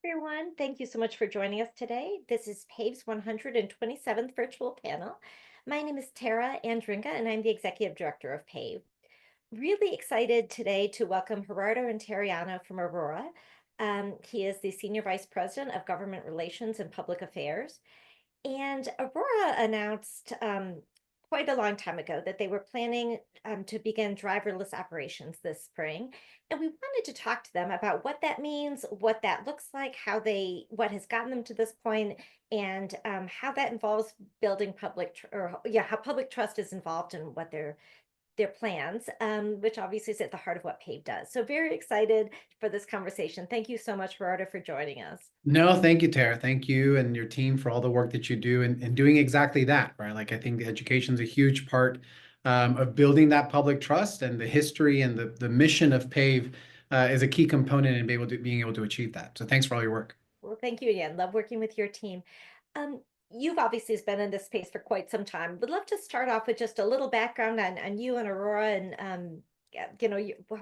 Everyone. Thank you so much for joining us today. This is PAVE's 127th virtual panel. My name is Tara Andringa, and I'm the Executive Director of PAVE. Really excited today to welcome Gerardo Interiano from Aurora. He is the Senior Vice President of Government Relations and Public Affairs. And Aurora announced quite a long time ago that they were planning to begin driverless operations this spring. And we wanted to talk to them about what that means, what that looks like, what has gotten them to this point, and how that involves building how public trust is involved in what their plans, which obviously is at the heart of what PAVE does. So very excited for this conversation. Thank you so much, Gerardo, for joining us. No, thank you, Tara. Thank you and your team for all the work that you do and doing exactly that, right? Like I think education is a huge part of building that public trust, and the history and the mission of PAVE is a key component in being able to achieve that. So thanks for all your work. Well, thank you again. Love working with your team. You've obviously been in this space for quite some time. Would love to start off with just a little background on you and Aurora and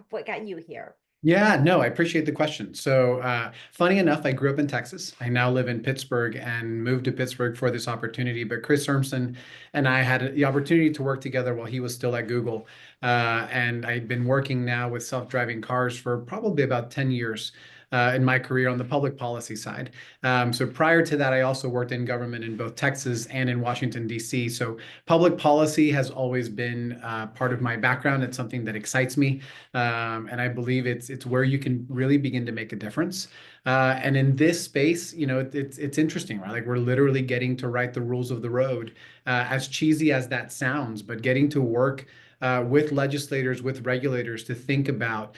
what got you here. Yeah, no, I appreciate the question. So, funny enough, I grew up in Texas. I now live in Pittsburgh and moved to Pittsburgh for this opportunity. But Chris Urmson and I had the opportunity to work together while he was still at Google. And I've been working now with self-driving cars for probably about 10 years. In my career on the public policy side. So prior to that, I also worked in government in both Texas and in Washington, D.C. So public policy has always been part of my background. It's something that excites me. And I believe it's where you can really begin to make a difference. And in this space, it's interesting, right? Like we're literally getting to write the rules of the road, as cheesy as that sounds, but getting to work with legislators, with regulators to think about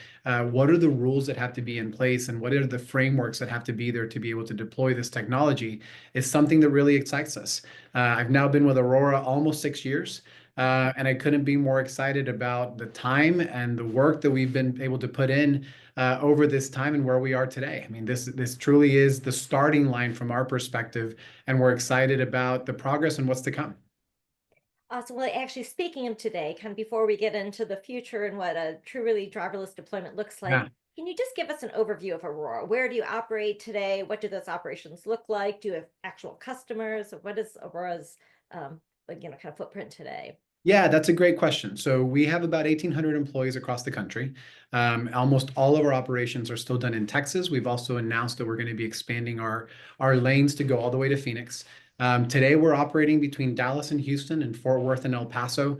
what are the rules that have to be in place and what are the frameworks that have to be there to be able to deploy this technology is something that really excites us. I've now been with Aurora almost 6 years. And I couldn't be more excited about the time and the work that we've been able to put in over this time and where we are today. I mean, this truly is the starting line from our perspective, and we're excited about the progress and what's to come. Awesome. Well, actually, speaking of today, kind of before we get into the future and what a truly driverless deployment looks like, Yeah. can you just give us an overview of Aurora? Where do you operate today? What do those operations look like? Do you have actual customers? What is Aurora's, kind of footprint today? Yeah, that's a great question. So we have about 1,800 employees across the country. Almost all of our operations are still done in Texas. We've also announced that we're going to be expanding our lanes to go all the way to Phoenix. Today, we're operating between Dallas and Houston and Fort Worth and El Paso.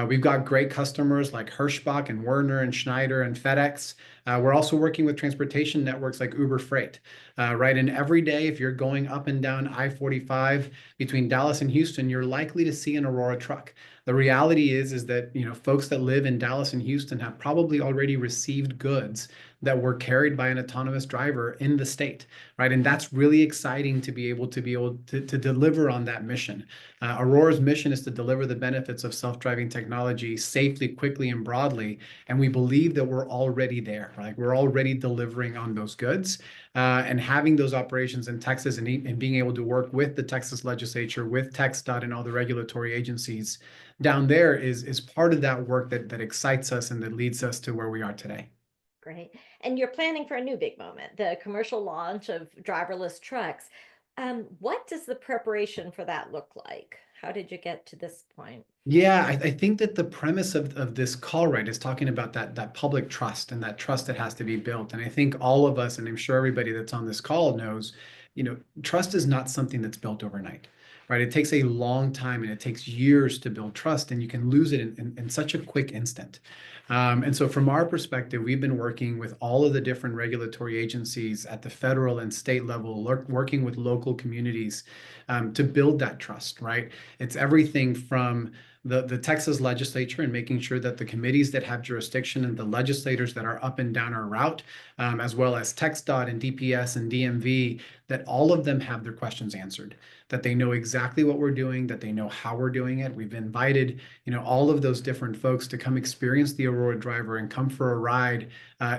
We've got great customers like Hirschbach and Werner and Schneider and FedEx. We're also working with transportation networks like Uber Freight, right? And every day, if you're going up and down I-45 between Dallas and Houston, you're likely to see an Aurora truck. The reality is that folks that live in Dallas and Houston have probably already received goods that were carried by an autonomous driver in the state, right? And that's really exciting to be able to deliver on that mission. Aurora's mission is to deliver the benefits of self-driving technology safely, quickly, and broadly. And we believe that we're already there, right? We're already delivering on those goods. And having those operations in Texas and being able to work with the Texas legislature, with TxDOT and all the regulatory agencies down there is part of that work that excites us and that leads us to where we are today. Great. And you're planning for a new big moment, the commercial launch of driverless trucks. What does the preparation for that look like? How did you get to this point? Yeah, I think that the premise of this call, right, is talking about that public trust and that trust that has to be built. And I think all of us, and I'm sure everybody that's on this call knows, trust is not something that's built overnight, right? It takes a long time and it takes years to build trust, and you can lose it in such a quick instant. And so from our perspective, we've been working with all of the different regulatory agencies at the federal and state level, working with local communities to build that trust, right? It's everything from the Texas legislature and making sure that the committees that have jurisdiction and the legislators that are up and down our route, as well as TxDOT and DPS and DMV, that all of them have their questions answered, that they know exactly what we're doing, that they know how we're doing it. We've invited, all of those different folks to come experience the Aurora Driver and come for a ride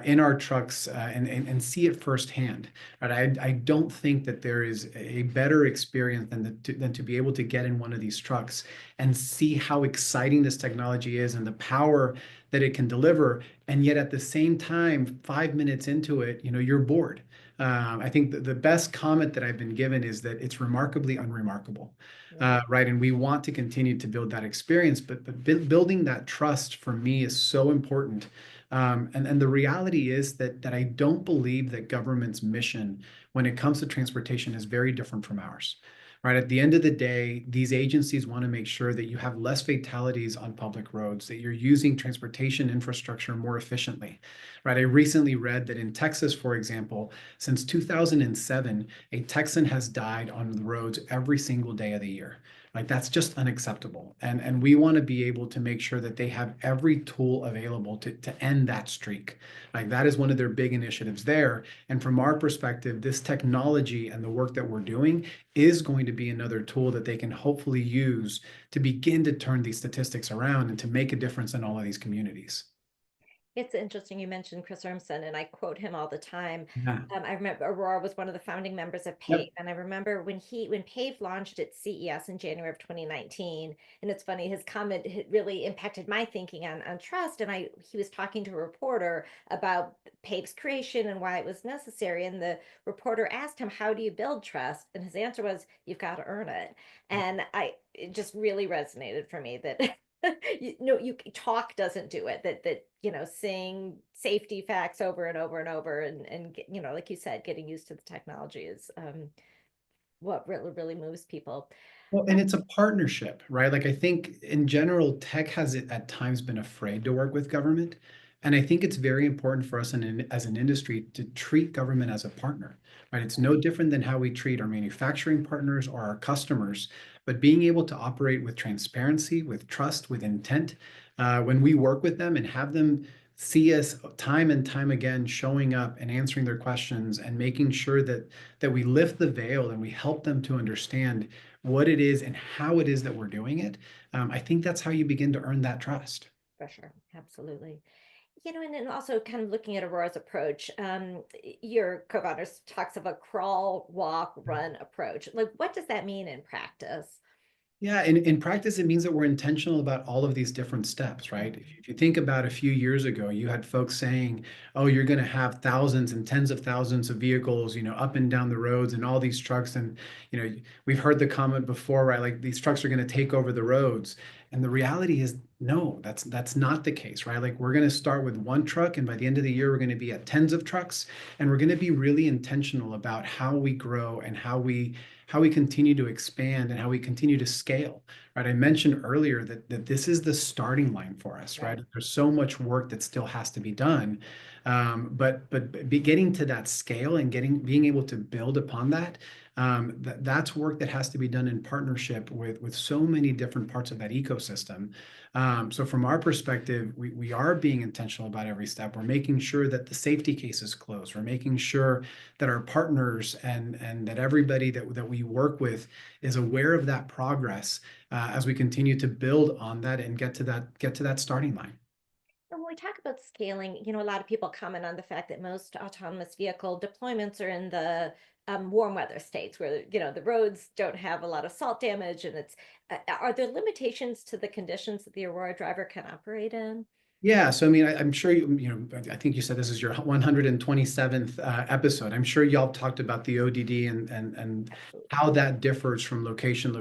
in our trucks and see it firsthand. Right? I don't think that there is a better experience than to be able to get in one of these trucks and see how exciting this technology is and the power that it can deliver. And yet at the same time, 5 minutes into it, you're bored. I think the best comment that I've been given is that it's remarkably unremarkable, Yeah. right? And we want to continue to build that experience, but building that trust for me is so important. And the reality is that I don't believe that government's mission when it comes to transportation is very different from ours. Right. At the end of the day, these agencies want to make sure that you have less fatalities on public roads, that you're using transportation infrastructure more efficiently. Right. I recently read that in Texas, for example, since 2007, a Texan has died on the roads every single day of the year. Like that's just unacceptable. And we want to be able to make sure that they have every tool available to end that streak. Like that is one of their big initiatives there. And from our perspective, this technology and the work that we're doing is going to be another tool that they can hopefully use to begin to turn these statistics around and to make a difference in all of these communities. It's interesting you mentioned Chris Urmson, and I quote him all the time. Yeah. I remember Aurora was one of the founding members of PAVE, Yep. and I remember when PAVE launched at CES in January of 2019. And it's funny, his comment really impacted my thinking on trust. And he was talking to a reporter about PAVE's creation and why it was necessary. And the reporter asked him, "How do you build trust?" And his answer was, "You've got to earn it." And it just really resonated for me that you talk doesn't do it, that saying safety facts over and over and over, and like you said, getting used to the technology is what really moves people. Well, and it's a partnership, right? Like I think in general, tech has at times been afraid to work with government. And I think it's very important for us as an industry to treat government as a partner, right? It's no different than how we treat our manufacturing partners or our customers, but being able to operate with transparency, with trust, with intent, when we work with them and have them see us time and time again showing up and answering their questions and making sure that we lift the veil and we help them to understand what it is and how it is that we're doing it. I think that's how you begin to earn that trust. For sure, absolutely. And then also kind of looking at Aurora's approach, your co-founder talks of a crawl, walk, run approach. Like, what does that mean in practice? Yeah, in practice, it means that we're intentional about all of these different steps, right? If you think about a few years ago, you had folks saying, "Oh, you're going to have thousands and tens of thousands of vehicles, up and down the roads, and all these trucks." And we've heard the comment before, right? Like these trucks are going to take over the roads. And the reality is, no, that's not the case, right? Like we're going to start with one truck, and by the end of the year, we're going to be at tens of trucks, and we're going to be really intentional about how we grow and how we continue to expand and how we continue to scale, right? I mentioned earlier that this is the starting line for us, right? Right. There's so much work that still has to be done, but getting to that scale and being able to build upon that, that's work that has to be done in partnership with so many different parts of that ecosystem. So from our perspective, we are being intentional about every step. We're making sure that the safety case is closed. We're making sure that our partners and that everybody that we work with is aware of that progress as we continue to build on that and get to that starting line. And when we talk about scaling, a lot of people comment on the fact that most autonomous vehicle deployments are in the warm weather states where, the roads don't have a lot of salt damage. And are there limitations to the conditions that the Aurora Driver can operate in? Yeah, so I mean, I'm sure I think you said this is your 127th episode. I'm sure y'all talked about the ODD and Absolutely. how that differs from location.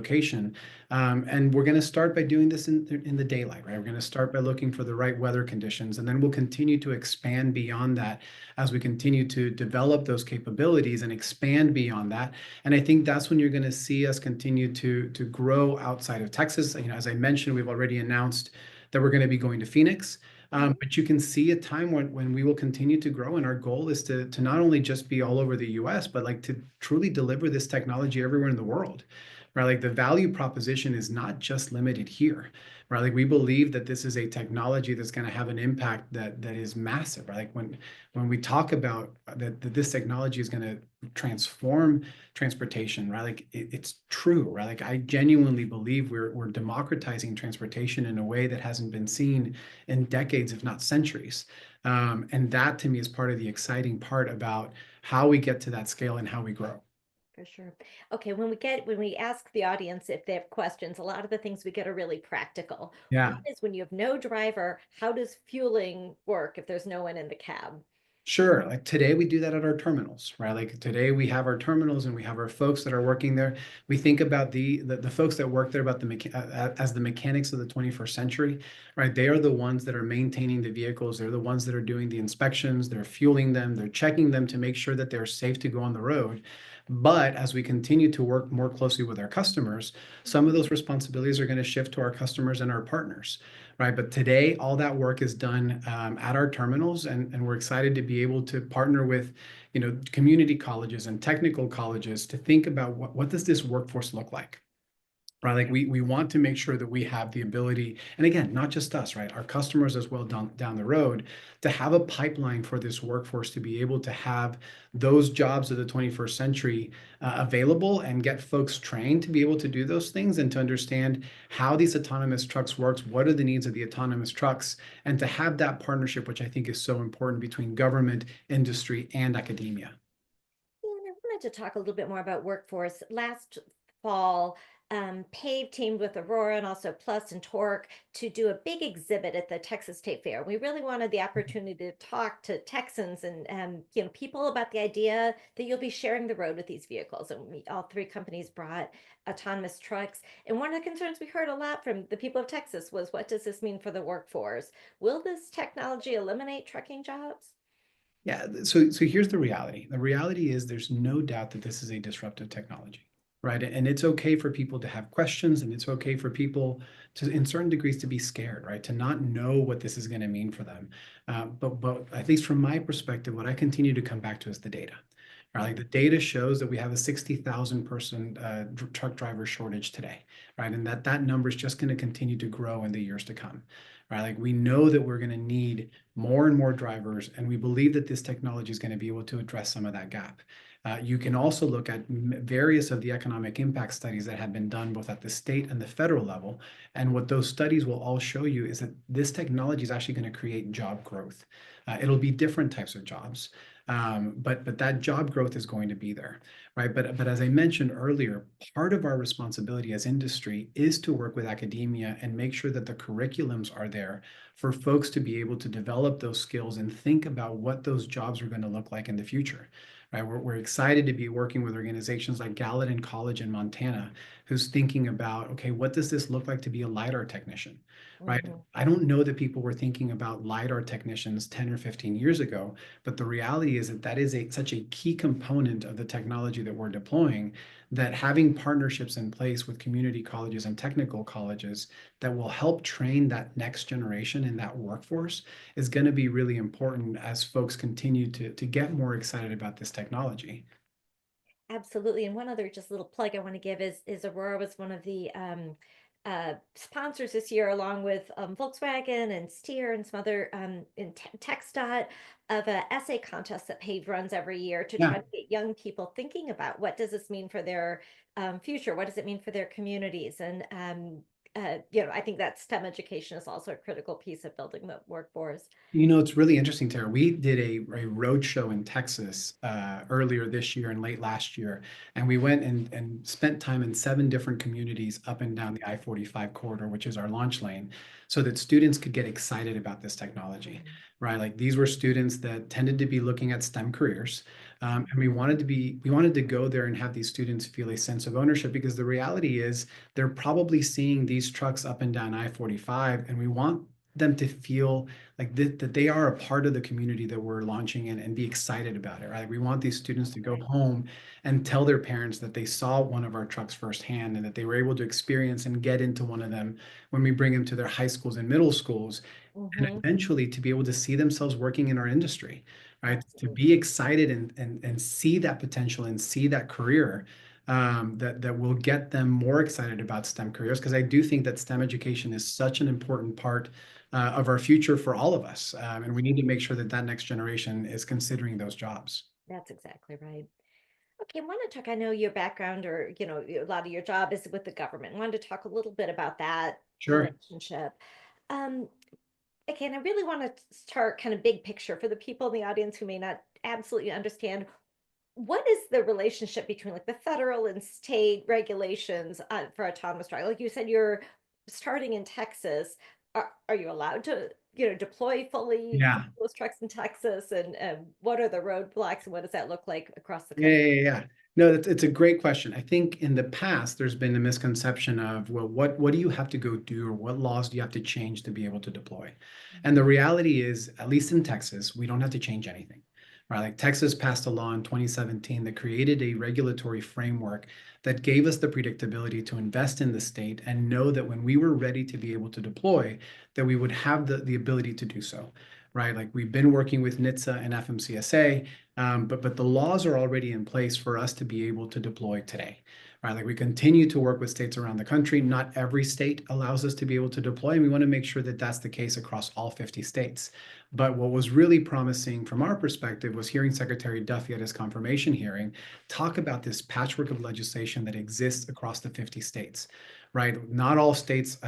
And we're going to start by doing this in the daylight, right? We're going to start by looking for the right weather conditions, and then we'll continue to expand beyond that as we continue to develop those capabilities and expand beyond that. And I think that's when you're going to see us continue to grow outside of Texas. As I mentioned, we've already announced that we're going to be going to Phoenix. Mhm. But you can see a time when we will continue to grow, and our goal is to not only just be all over the US, but like to truly deliver this technology everywhere in the world, right? Like the value proposition is not just limited here, right? Like we believe that this is a technology that's going to have an impact that is massive, right? Like when we talk about that this technology is going to transform transportation, right? Like it's true, right? Like I genuinely believe we're democratizing transportation in a way that hasn't been seen in decades, if not centuries. And that to me is part of the exciting part about how we get to that scale and how we grow. For sure. Okay, when we ask the audience if they have questions, a lot of the things we get are really practical. One Yeah. is when you have no driver, how does fueling work if there's no one in the cab? Sure. Like today, we do that at our terminals, right? Like today, we have our terminals and we have our folks that are working there. We think about the folks that work there about as the mechanics of the 21st century, right? They are the ones that are maintaining the vehicles. They're the ones that are doing the inspections. They're fueling them. They're checking them to make sure that they're safe to go on the road. But as we continue to work more closely with our customers, some of those responsibilities are going to shift to our customers and our partners, right? But today, all that work is done at our terminals, and we're excited to be able to partner with, community colleges and technical colleges to think about what does this workforce look like, right? Like we want to make sure that we have the ability, and again, not just us, right? Our customers as well down the road, to have a pipeline for this workforce to be able to have those jobs of the 21st century available and get folks trained to be able to do those things and to understand how these autonomous trucks works, what are the needs of the autonomous trucks, and to have that partnership, which I think is so important between government, industry, and academia. Yeah, and I wanted to talk a little bit more about workforce. Last fall, PAVE teamed with Aurora and also Plus and Torque to do a big exhibit at the Texas State Fair. We really wanted the opportunity to talk to Texans and people about the idea that you'll be sharing the road with these vehicles. And all three companies brought autonomous trucks. And one of the concerns we heard a lot from the people of Texas was, what does this mean for the workforce? Will this technology eliminate trucking jobs? Yeah, so here's the reality. The reality is there's no doubt that this is a disruptive technology, right? And it's okay for people to have questions, and it's okay for people to, in certain degrees, to be scared, right? To not know what this is going to mean for them. But at least from my perspective, what I continue to come back to is the data. Right, like the data shows that we have a 60,000 person truck driver shortage today, right? And that number is just going to continue to grow in the years to come, right? Like we know that we're going to need more and more drivers, and we believe that this technology is going to be able to address some of that gap. You can also look at various of the economic impact studies that have been done both at the state and the federal level. And what those studies will all show you is that this technology is actually going to create job growth. It'll be different types of jobs. But that job growth is going to be there, right? But as I mentioned earlier, part of our responsibility as industry is to work with academia and make sure that the curriculums are there for folks to be able to develop those skills and think about what those jobs are going to look like in the future. Right? We're excited to be working with organizations like Gallatin College in Montana, who's thinking about, okay, what does this look like to be a LiDAR technician, right? Mhm. I don't know that people were thinking about LiDAR technicians 10 or 15 years ago, but the reality is that that is such a key component of the technology that we're deploying, that having partnerships in place with community colleges and technical colleges that will help train that next generation in that workforce is going to be really important as folks continue to get more excited about this technology. Absolutely. And one other just little plug I want to give is Aurora was one of the sponsors this year, along with Volkswagen and Steer and some other in TechStot, of a essay contest that PAVE runs every year to try Yeah. to get young people thinking about what does this mean for their future? What does it mean for their communities? And I think that STEM education is also a critical piece of building the workforce. It's really interesting, Tara. We did a road show in Texas earlier this year and late last year, and we went and spent time in 7 different communities up and down the I-45 corridor, which is our launch lane, so that students could get excited about this technology, right? Like these were students that tended to be looking at STEM careers, and we wanted to go there and have these students feel a sense of ownership, because the reality is they're probably seeing these trucks up and down I-45, and we want them to feel like that they are a part of the community that we're launching in and be excited about it, right? We want these students to go home and tell their parents that they saw one of our trucks firsthand and that they were able to experience and get into one of them when we bring them to their high schools and middle schools, and Hmm. eventually to be able to see themselves working in our industry, right? To be Absolutely. excited and see that potential and see that career, that will get them more excited about STEM careers. Because I do think that STEM education is such an important part of our future for all of us. And we need to make sure that that next generation is considering those jobs. That's exactly right. Okay, I want to talk. I know your background, or a lot of your job is with the government. I wanted to talk a little bit about that Sure. relationship. Um, Again, I really want to start kind of big picture for the people in the audience who may not absolutely understand. what is the relationship between like the federal and state regulations for autonomous driving? Like you said, you're starting in Texas. Are you allowed to, deploy fully Yeah. those trucks in Texas? And what are the roadblocks and what does that look like across the Yeah, country? yeah, yeah. No, it's a great question. I think in the past there's been a misconception of, well, what do you have to go do, or what laws do you have to change to be able to deploy? And the reality is, at least in Texas, we don't have to change anything. Right? Like Texas passed a law in 2017 that created a regulatory framework that gave us the predictability to invest in the state and know that when we were ready to be able to deploy, that we would have the ability to do so. Right? Like we've been working with NHTSA and FMCSA, but the laws are already in place for us to be able to deploy today, right? Like we continue to work with states around the country. Not every state allows us to be able to deploy, and we want to make sure that that's the case across all 50 states. But what was really promising from our perspective was hearing Secretary Duffy at his confirmation hearing talk about this patchwork of legislation that exists across the 50 states, right? Not all states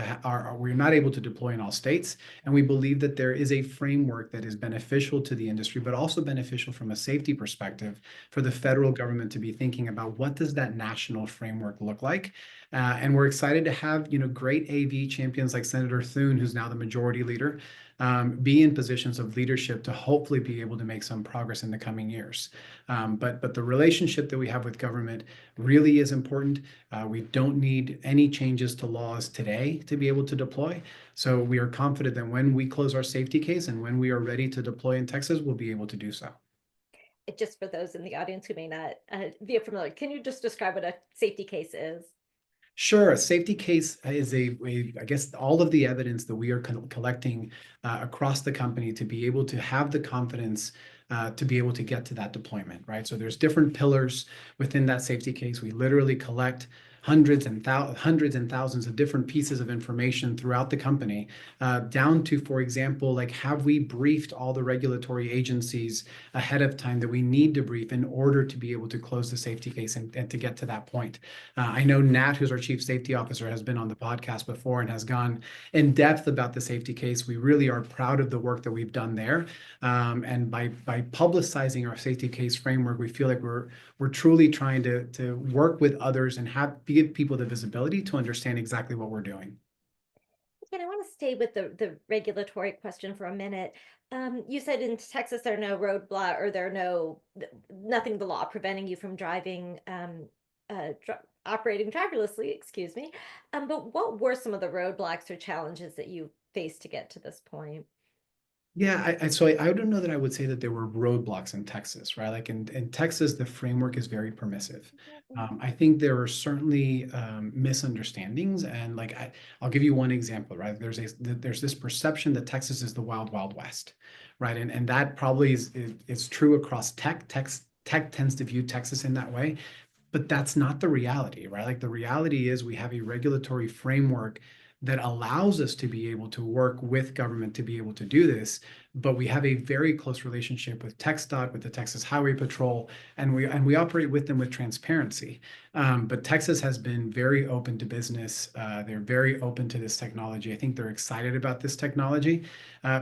we're not able to deploy in all states. And we believe that there is a framework that is beneficial to the industry, but also beneficial from a safety perspective for the federal government to be thinking about what does that national framework look like. And we're excited to have, great AV champions like Senator Thune, who's now the majority leader, be in positions of leadership to hopefully be able to make some progress in the coming years. But the relationship that we have with government really is important. We don't need any changes to laws today to be able to deploy. So we are confident that when we close our safety case and when we are ready to deploy in Texas, we'll be able to do so. Just for those in the audience who may not be familiar, can you just describe what a safety case is? Sure. A safety case is I guess, all of the evidence that we are collecting across the company to be able to have the confidence to be able to get to that deployment, right? So there's different pillars within that safety case. We literally collect hundreds and thousands of different pieces of information throughout the company, down to, for example, like, have we briefed all the regulatory agencies ahead of time that we need to brief in order to be able to close the safety case and to get to that point? I know Nat, who's our chief safety officer, has been on the podcast before and has gone in depth about the safety case. We really are proud of the work that we've done there. And by publicizing our safety case framework, we feel like we're truly trying to work with others and give people the visibility to understand exactly what we're doing. Again, I want to stay with the regulatory question for a minute. You said in Texas there are no roadblock, or there are nothing in the law preventing you from driving, operating driverlessly, excuse me. But what were some of the roadblocks or challenges that you faced to get to this point? Yeah, I don't know that I would say that there were roadblocks in Texas, right? Like in Texas, the framework is very permissive. I think there are certainly misunderstandings, and like I'll give you one example, right? There's this perception that Texas is the wild, wild west, right? And that probably is true across tech. Tech tends to view Texas in that way, but that's not the reality, right? Like the reality is we have a regulatory framework that allows us to be able to work with government to be able to do this, but we have a very close relationship with TxDOT, with the Texas Highway Patrol, and we operate with them with transparency. But Texas has been very open to business. They're very open to this technology. I think they're excited about this technology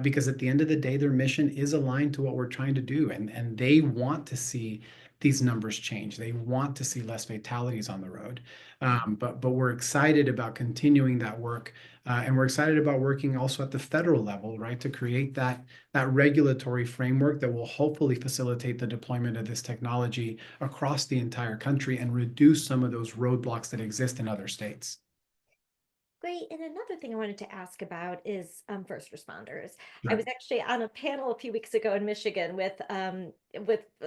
because at the end of the day, their mission is aligned to what we're trying to do, and they want to see these numbers change. They want to see less fatalities on the road. But we're excited about continuing that work, and we're excited about working also at the federal level, right, to create that regulatory framework that will hopefully facilitate the deployment of this technology across the entire country and reduce some of those roadblocks that exist in other states. Great. And another thing I wanted to ask about is first responders. I Sure. was actually on a panel a few weeks ago in Michigan with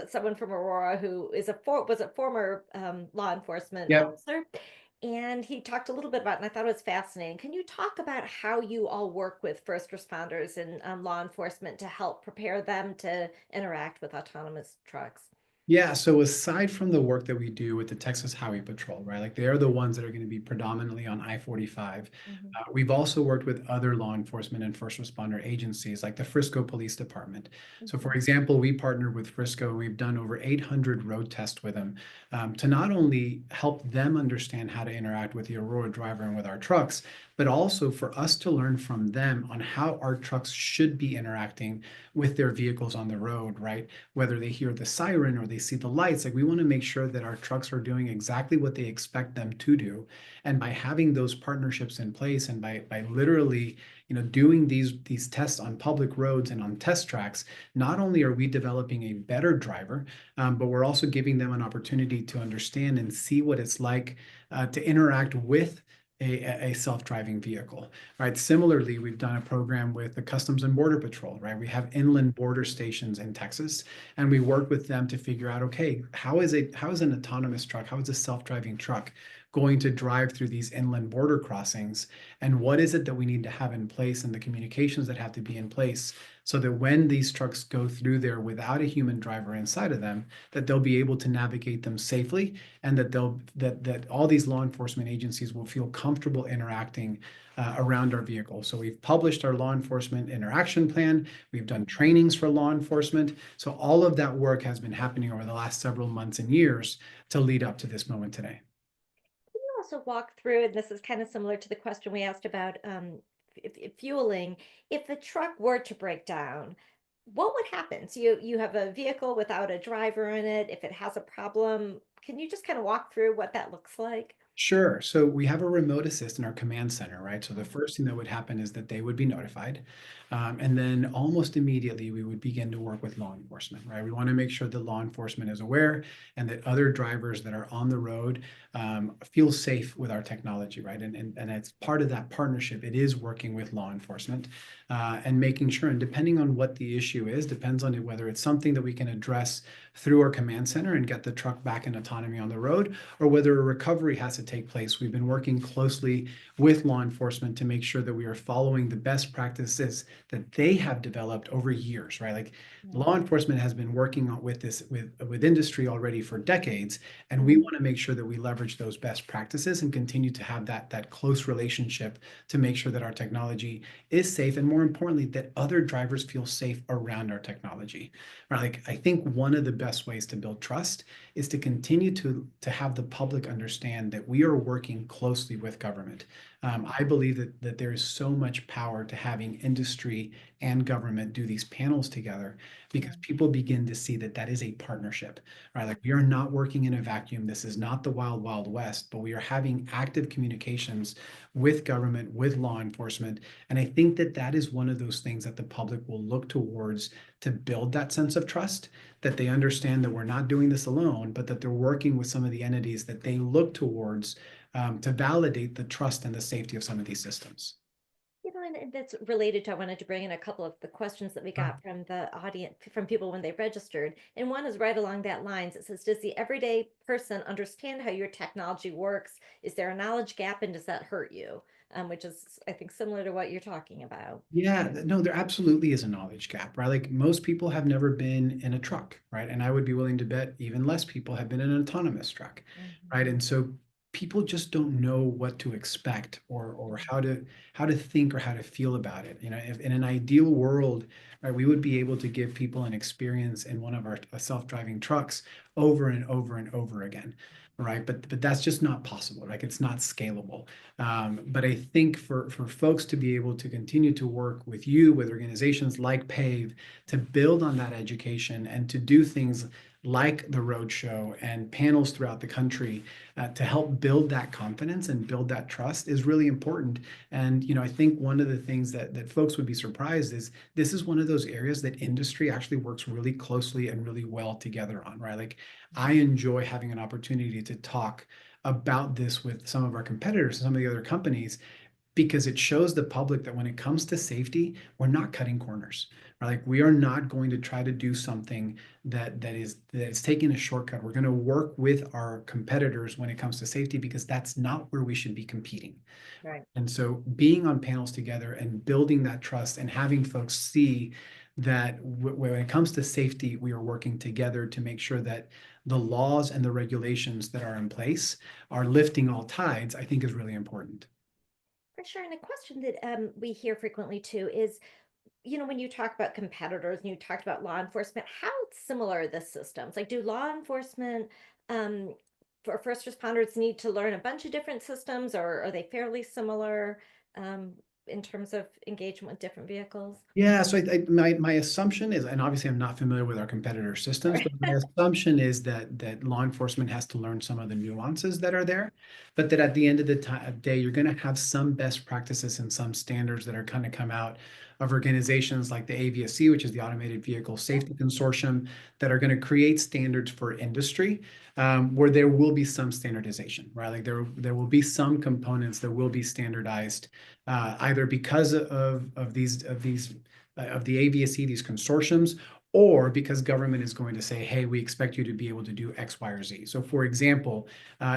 someone from Aurora who was a former law enforcement Yep. officer, and he talked a little bit about, and I thought it was fascinating. Can you talk about how you all work with first responders and law enforcement to help prepare them to interact with autonomous trucks? Yeah, so aside from the work that we do with the Texas Highway Patrol, right, like they're the ones that are going to be predominantly on I-45. Mhm. We've also worked with other law enforcement and first responder agencies like the Frisco Police Department. So, Mhm. for example, we partnered with Frisco and we've done over 800 road tests with them to not only help them understand how to interact with the Aurora Driver and with our trucks, but also for us to learn from them on how our trucks should be interacting with their vehicles on the road, right? Whether they hear the siren or they see the lights. Like we want to make sure that our trucks are doing exactly what they expect them to do. And by having those partnerships in place and by literally, doing these tests on public roads and on test tracks, not only are we developing a better driver, but we're also giving them an opportunity to understand and see what it's like to interact with a self-driving vehicle, right? Similarly, we've done a program with the Customs and Border Patrol, right? We have inland border stations in Texas, and we work with them to figure out, okay, how is an autonomous truck, how is a self-driving truck going to drive through these inland border crossings, and what is it that we need to have in place and the communications that have to be in place so that when these trucks go through there without a human driver inside of them, that they'll be able to navigate them safely, and that all these law enforcement agencies will feel comfortable interacting around our vehicles. So we've published our law enforcement interaction plan. We've done trainings for law enforcement. So all of that work has been happening over the last several months and years to lead up to this moment today. Can you also walk through, and this is kind of similar to the question we asked about fueling, if the truck were to break down, what would happen? So you have a vehicle without a driver in it. If it has a problem, can you just kind of walk through what that looks like? Sure. So we have a remote assist in our command center, right? So the first thing that would happen is that they would be notified. And then almost immediately, we would begin to work with law enforcement, right? We want to make sure that law enforcement is aware and that other drivers that are on the road feel safe with our technology, right? And it's part of that partnership. It is working with law enforcement and making sure, and depending on what the issue is, depends on whether it's something that we can address through our command center and get the truck back in autonomy on the road, or whether a recovery has to take place. We've been working closely with law enforcement to make sure that we are following the best practices that they have developed over years, right? Like law enforcement has been working with this with industry already for decades, and we want to make sure that we leverage those best practices and continue to have that close relationship to make sure that our technology is safe, and more importantly, that other drivers feel safe around our technology. Right? Like I think one of the best ways to build trust is to continue to have the public understand that we are working closely with government. I believe that there is so much power to having industry and government do these panels together, because people begin to see that that is a partnership, right? Like we are not working in a vacuum. This is not the wild, wild west, but we are having active communications with government, with law enforcement. And I think that that is one of those things that the public will look towards to build that sense of trust, that they understand that we're not doing this alone, but that they're working with some of the entities that they look towards to validate the trust and the safety of some of these systems. And that's related to, I wanted to bring in a couple of the questions that we got from the audience, from people when they registered. And one is right along that lines. It says, does the everyday person understand how your technology works? Is there a knowledge gap, and does that hurt you? Which is, I think, similar to what you're talking about. Yeah, no, there absolutely is a knowledge gap, right? Like most people have never been in a truck, right? And I would be willing to bet even less people have been in an autonomous truck, right? And so people just don't know what to expect or how to think or how to feel about it. If in an ideal world, right, we would be able to give people an experience in one of our self-driving trucks over and over and over again, right? But that's just not possible, right? It's not scalable. But I think for folks to be able to continue to work with you, with organizations like PAVE, to build on that education and to do things like the roadshow and panels throughout the country to help build that confidence and build that trust is really important. And I think one of the things that folks would be surprised is this is one of those areas that industry actually works really closely and really well together on, right? Like I enjoy having an opportunity to talk about this with some of our competitors, some of the other companies, because it shows the public that when it comes to safety, we're not cutting corners. Right? Like we are not going to try to do something that is taking a shortcut. We're going to work with our competitors when it comes to safety, because that's not where we should be competing. Right. And so being on panels together and building that trust and having folks see that when it comes to safety, we are working together to make sure that the laws and the regulations that are in place are lifting all tides, I think is really important. For sure. And a question that we hear frequently too is, when you talk about competitors and you talked about law enforcement, how similar are the systems? Like, do law enforcement for first responders need to learn a bunch of different systems, or are they fairly similar? in terms of engagement with different vehicles? Yeah, so my assumption is, and obviously I'm not familiar with our competitor systems, but my assumption is that law enforcement has to learn some of the nuances that are there, but that at the end of the day, you're going to have some best practices and some standards that are going to come out of organizations like the AVSC, which is the Automated Vehicle Safety Consortium, that are going to create standards for industry, where there will be some standardization, right? Like there will be some components that will be standardized, either because of these of the AVSC, these consortiums, or because government is going to say, hey, we expect you to be able to do X, Y, or Z. So for example,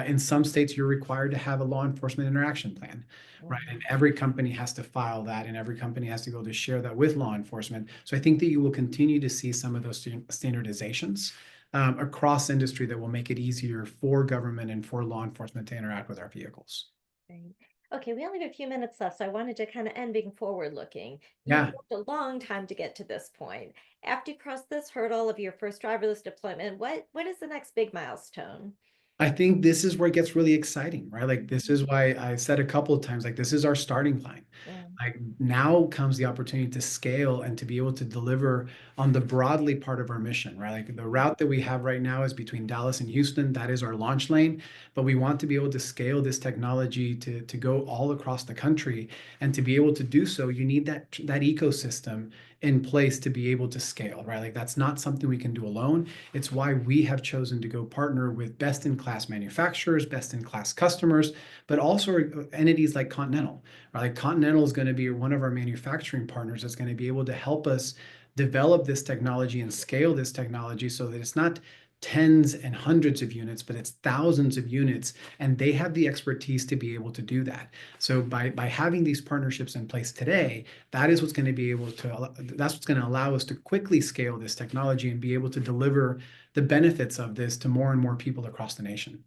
in some states, you're required to have a law enforcement interaction plan, right? And every company has to file that, and every company has to go to share that with law enforcement. So I think that you will continue to see some of those standardizations across industry that will make it easier for government and for law enforcement to interact with our vehicles. Right. Okay, we only have a few minutes left, so I wanted to kind of end being forward looking. You've Yeah. worked a long time to get to this point. After you cross this hurdle of your first driverless deployment, what is the next big milestone? I think this is where it gets really exciting, right? Like this is why I said a couple of times, like this is our starting line. Yeah. Like now comes the opportunity to scale and to be able to deliver on the broadly part of our mission, right? Like the route that we have right now is between Dallas and Houston. That is our launch lane, but we want to be able to scale this technology to go all across the country. And to be able to do so, you need that ecosystem in place to be able to scale, right? Like that's not something we can do alone. It's why we have chosen to go partner with best-in-class manufacturers, best-in-class customers, but also entities like Continental, right? Like Continental is going to be one of our manufacturing partners that's going to be able to help us develop this technology and scale this technology so that it's not tens and hundreds of units, but it's thousands of units, and they have the expertise to be able to do that. So by having these partnerships in place today, that is what's going to be able to, that's what's going to allow us to quickly scale this technology and be able to deliver the benefits of this to more and more people across the nation.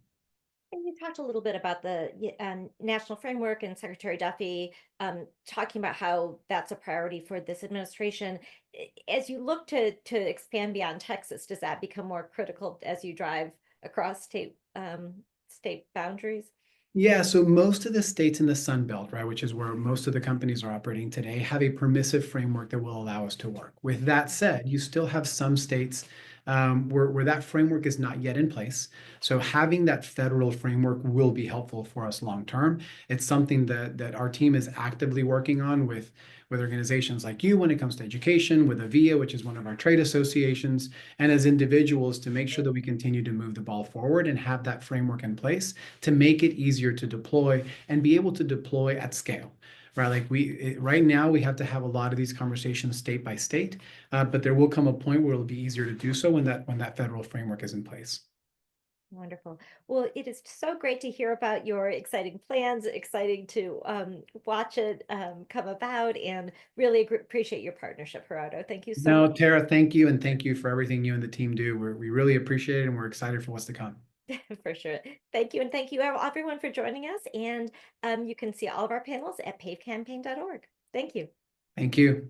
And you talked a little bit about the national framework and Secretary Duffy talking about how that's a priority for this administration. As you look to expand beyond Texas, does that become more critical as you drive across state boundaries? Yeah, so most of the states in the Sun Belt, right, which is where most of the companies are operating today, have a permissive framework that will allow us to work. With that said, you still have some states where that framework is not yet in place. So having that federal framework will be helpful for us long term. It's something that our team is actively working on with organizations like you when it comes to education, with AVIA, which is one of our trade associations, and as individuals to make sure that we continue to move the ball forward and have that framework in place to make it easier to deploy and be able to deploy at scale. Right, like right now we have to have a lot of these conversations state by state, but there will come a point where it'll be easier to do so when that federal framework is in place. Wonderful. Well, it is so great to hear about your exciting plans, exciting to watch it come about, and really appreciate your partnership, Gerardo. Thank you so much. No, Tara, thank you, and thank you for everything you and the team do. We really appreciate it, and we're excited for what's to come. For sure. Thank you. And thank you, everyone, for joining us. And you can see all of our panels at pavecampaign.org. Thank you. Thank you.